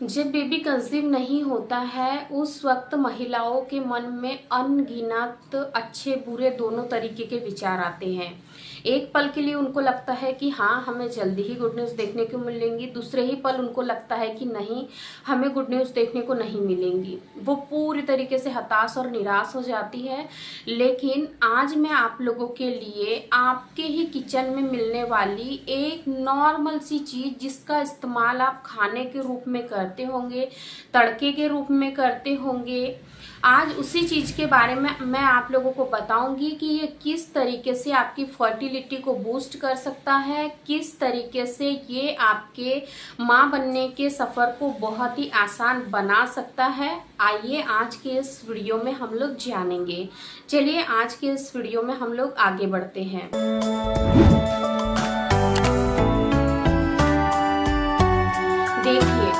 जब baby conceive नहीं होता है उस वक्त महिलाओं के मन में अनगिनत अच्छे बुरे दोनों तरीके के विचार आते हैं। एक पल के लिए उनको लगता है कि हाँ हमें जल्दी ही गुड न्यूज़ देखने को मिलेंगी, दूसरे ही पल उनको लगता है कि नहीं हमें गुड न्यूज़ देखने को नहीं मिलेंगी। वो पूरी तरीके से हताश और निराश हो जाती है। लेकिन आज मैं आप लोगों के लिए आपके ही किचन में मिलने वाली एक नॉर्मल सी चीज़ जिसका इस्तेमाल आप खाने के रूप में करते होंगे, तड़के के रूप में करते होंगे, आज उसी चीज़ के बारे में मैं आप लोगों को बताऊंगी कि ये किस तरीके से आपकी फर्टिलिटी को बूस्ट कर सकता है, किस तरीके से ये आपके माँ बनने के सफ़र को बहुत ही आसान बना सकता है। आइए आज के इस वीडियो में हम लोग जानेंगे। चलिए आज के इस वीडियो में हम लोग आगे बढ़ते हैं। देखिए,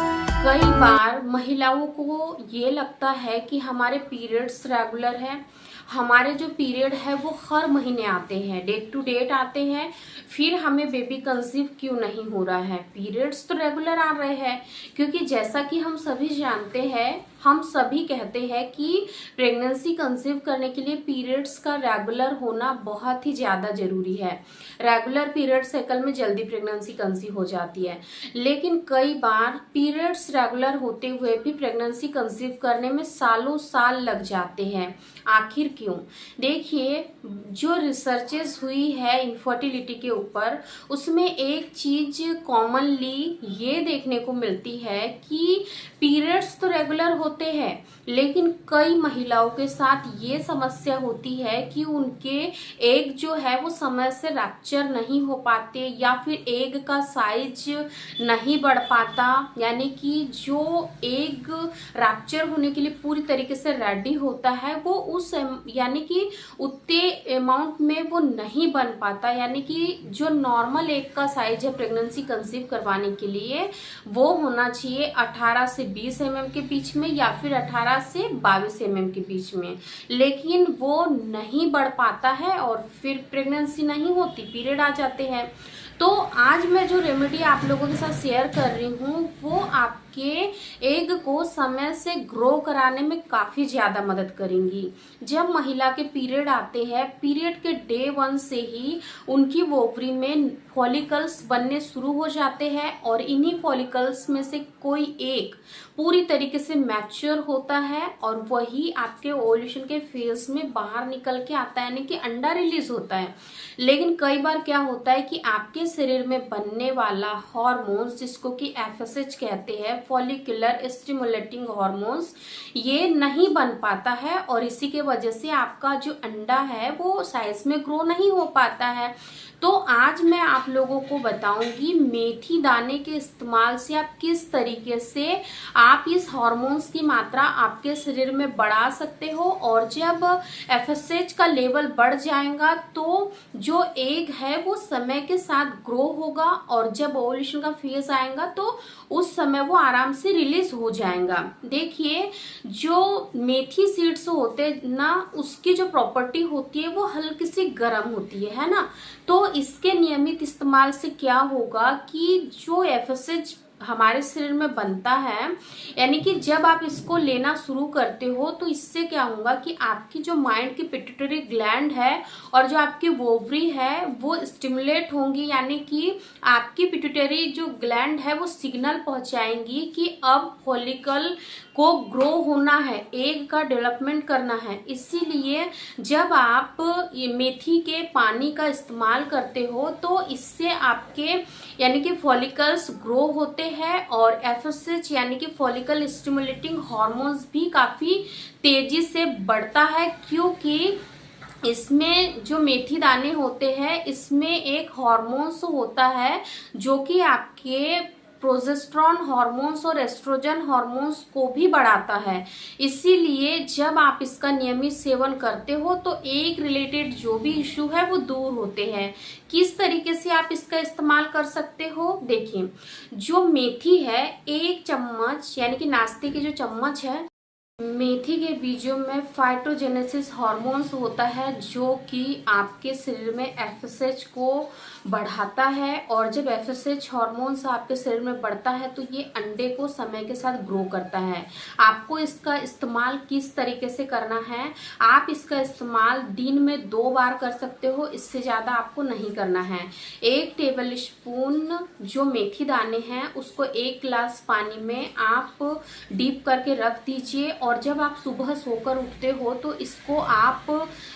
कई बार महिलाओं को ये लगता है कि हमारे पीरियड्स रेगुलर हैं, हमारे जो पीरियड है वो हर महीने आते हैं, डेट टू डेट आते हैं, फिर हमें बेबी कंसीव क्यों नहीं हो रहा है। पीरियड्स तो रेगुलर आ रहे हैं, क्योंकि जैसा कि हम सभी जानते हैं, हम सभी कहते हैं कि प्रेगनेंसी कंसीव करने के लिए पीरियड्स का रेगुलर होना बहुत ही ज़्यादा ज़रूरी है। रेगुलर पीरियड साइकिल में जल्दी प्रेगनेंसी कंसीव हो जाती है, लेकिन कई बार पीरियड्स रेगुलर होते हुए भी प्रेगनेंसी कंसीव करने में सालों साल लग जाते हैं। आखिर क्यों? देखिए, जो रिसर्चेस हुई है इनफर्टिलिटी के ऊपर, उसमें एक चीज कॉमनली ये देखने को मिलती है कि पीरियड्स तो रेगुलर होते हैं, लेकिन कई महिलाओं के साथ ये समस्या होती है कि उनके एग जो है वो समय से रैप्चर नहीं हो पाते, या फिर एग का साइज नहीं बढ़ पाता। यानी कि जो एग रैप्चर होने के लिए पूरी तरीके से रेडी होता है वो उस यानी कि उतने अमाउंट में वो नहीं बन पाता। यानी कि जो नॉर्मल एग का साइज है प्रेगनेंसी कंसीव करवाने के लिए वो होना चाहिए 18 से 20 mm के बीच में, या फिर 18 से 22 mm के बीच में, लेकिन वो नहीं बढ़ पाता है और फिर प्रेगनेंसी नहीं होती, पीरियड आ जाते हैं। तो आज मैं जो रेमेडी आप लोगों के साथ शेयर कर रही हूँ वो आपके एग को समय से ग्रो कराने में काफ़ी ज़्यादा मदद करेंगी। जब महिला के पीरियड आते हैं, पीरियड के डे 1 से ही उनकी ओवरी में फॉलिकल्स बनने शुरू हो जाते हैं, और इन्हीं फॉलिकल्स में से कोई एक पूरी तरीके से मैच्योर होता है और वही आपके ओव्यूलेशन के फेज में बाहर निकल के आता है, यानी कि अंडा रिलीज होता है। लेकिन कई बार क्या होता है कि आपके शरीर में बनने वाला हार्मोन्स, जिसको कि एफएसएच कहते हैं, फॉलिकुलर स्टिमुलेटिंग हार्मोन्स, ये नहीं बन पाता है, और इसी के वजह से आपका जो अंडा है वो साइज में ग्रो नहीं हो पाता है। तो आज मैं आप लोगों को बताऊंगी मेथी दाने के इस्तेमाल से आप किस तरीके से आप इस हार्मोन्स की मात्रा आपके शरीर में बढ़ा सकते हो, और जब एफएसएच का लेवल बढ़ जाएगा तो जो एग है वो समय के साथ ग्रो होगा, और जब ओव्यूलेशन का फेज आएगा तो उस समय वो आराम से रिलीज हो जाएगा। देखिए, जो मेथी सीड्स होते ना, उसकी जो प्रॉपर्टी होती है वो हल्की सी गर्म होती है ना। तो इसके नियमित इस्तेमाल से क्या होगा कि जो एफएसएच हमारे शरीर में बनता है, यानी कि जब आप इसको लेना शुरू करते हो तो इससे क्या होगा कि आपकी जो माइंड की पिट्यूटरी ग्लैंड है और जो आपकी ओवरी है वो स्टिमुलेट होंगी, यानी कि आपकी पिट्यूटरी जो ग्लैंड है वो सिग्नल पहुंचाएंगी कि अब फॉलिकल को ग्रो होना है, एग का डेवलपमेंट करना है। इसीलिए जब आप ये मेथी के पानी का इस्तेमाल करते हो तो इससे आपके यानी कि फॉलिकल्स ग्रो होते हैं, और एफएसएच यानी कि फॉलिकल स्टिमुलेटिंग हार्मोन्स भी काफ़ी तेजी से बढ़ता है, क्योंकि इसमें जो मेथी दाने होते हैं इसमें एक हार्मोन्स होता है जो कि आपके प्रोजेस्टेरॉन हार्मोन्स और एस्ट्रोजन हार्मोन्स को भी बढ़ाता है। इसीलिए जब आप इसका नियमित सेवन करते हो तो एक रिलेटेड जो भी इश्यू है वो दूर होते हैं। किस तरीके से आप इसका इस्तेमाल कर सकते हो? देखिए, जो मेथी है 1 चम्मच, यानी कि नाश्ते की जो चम्मच है, मेथी के बीजों में फाइटोजेनेसिस हार्मोन्स होता है जो कि आपके शरीर में एफएसएच को बढ़ाता है। और जब FSH हार्मोन्स आपके शरीर में बढ़ता है तो ये अंडे को समय के साथ ग्रो करता है। आपको इसका इस्तेमाल किस तरीके से करना है, आप इसका इस्तेमाल दिन में 2 बार कर सकते हो, इससे ज़्यादा आपको नहीं करना है। 1 टेबल स्पून जो मेथी दाने हैं उसको 1 गिलास पानी में आप डीप करके रख दीजिए, और जब आप सुबह सोकर उठते हो तो इसको आप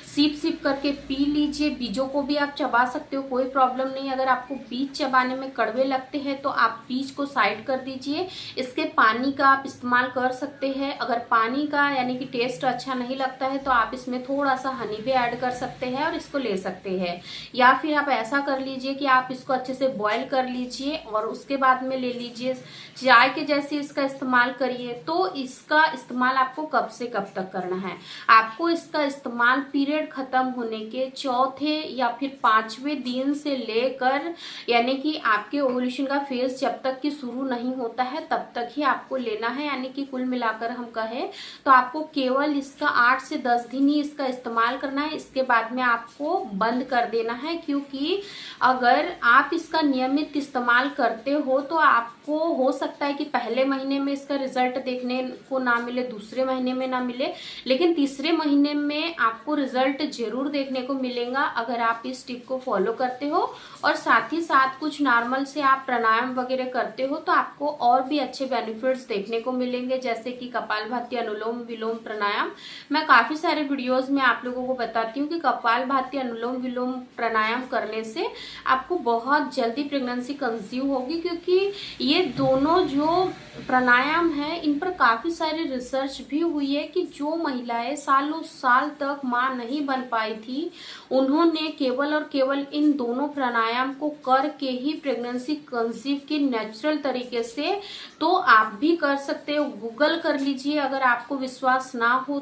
सिप सिप करके पी लीजिए। बीजों को भी आप चबा सकते हो, कोई प्रॉब्लम नहीं। अगर आपको बीज चबाने में कड़वे लगते हैं तो आप बीज को साइड कर दीजिए। इसके पानी का आप इस्तेमाल कर सकते हैं। अगर पानी का यानी कि टेस्ट अच्छा नहीं लगता है तो आप इसमें थोड़ा सा हनी भी ऐड कर सकते हैं और इसको ले सकते हैं। या फिर आप ऐसा कर लीजिए कि आप इसको अच्छे से बॉयल कर लीजिए और उसके बाद में ले लीजिए, चाय के जैसे इसका इस्तेमाल करिए। तो इसका इस्तेमाल आपको कब से कब तक करना है, आपको इसका इस्तेमाल पीरियड खत्म होने के चौथे या फिर 5वें दिन से लेकर, यानी कि आपके ओव्यूलेशन का फेज जब तक कि शुरू नहीं होता है तब तक ही आपको लेना है। यानी कि कुल मिलाकर हम कहें तो आपको केवल इसका 8 से 10 दिन ही इसका इस्तेमाल करना है। इसके बाद में आपको बंद कर देना है, क्योंकि अगर आप इसका नियमित इस्तेमाल करते हो तो आपको हो सकता है कि पहले महीने में इसका रिजल्ट देखने को ना मिले, दूसरे महीने में ना मिले, लेकिन तीसरे महीने में आपको रिजल्ट जरूर देखने को मिलेगा अगर आप इस टिप को फॉलो करते हो। और साथ ही साथ कुछ नॉर्मल से आप प्राणायाम वगैरह करते हो तो आपको और भी अच्छे बेनिफिट्स देखने को मिलेंगे, जैसे कि कपालभाति, अनुलोम विलोम प्राणायाम। मैं काफी सारे वीडियोस में आप लोगों को बताती हूँ कि कपालभाति, अनुलोम विलोम प्राणायाम करने से आपको बहुत जल्दी प्रेगनेंसी कंसीव होगी, क्योंकि ये दोनों जो प्राणायाम है इन पर काफी सारी रिसर्च भी हुई है कि जो महिलाएं सालों साल तक मां नहीं बन पाई थी उन्होंने केवल और केवल इन दोनों प्राणायाम को करके ही प्रेगनेंसी कंसीव की नेचुरल तरीके से। तो आप भी कर सकते हो, गूगल कर लीजिए अगर आपको विश्वास ना हो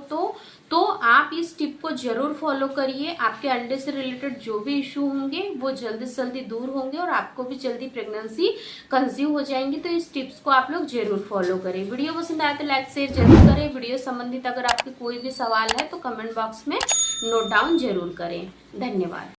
तो आप इस टिप को जरूर फॉलो करिए। आपके अंडे से रिलेटेड जो भी इश्यू होंगे वो जल्दी से जल्दी दूर होंगे और आपको भी जल्दी प्रेगनेंसी कंसीव हो जाएंगी। तो इस टिप्स को आप लोग जरूर फॉलो करें। वीडियो पसंद आए तो लाइक शेयर जरूर करें। वीडियो संबंधित अगर आपके कोई भी सवाल है तो कमेंट बॉक्स में नोट डाउन जरूर करें। धन्यवाद।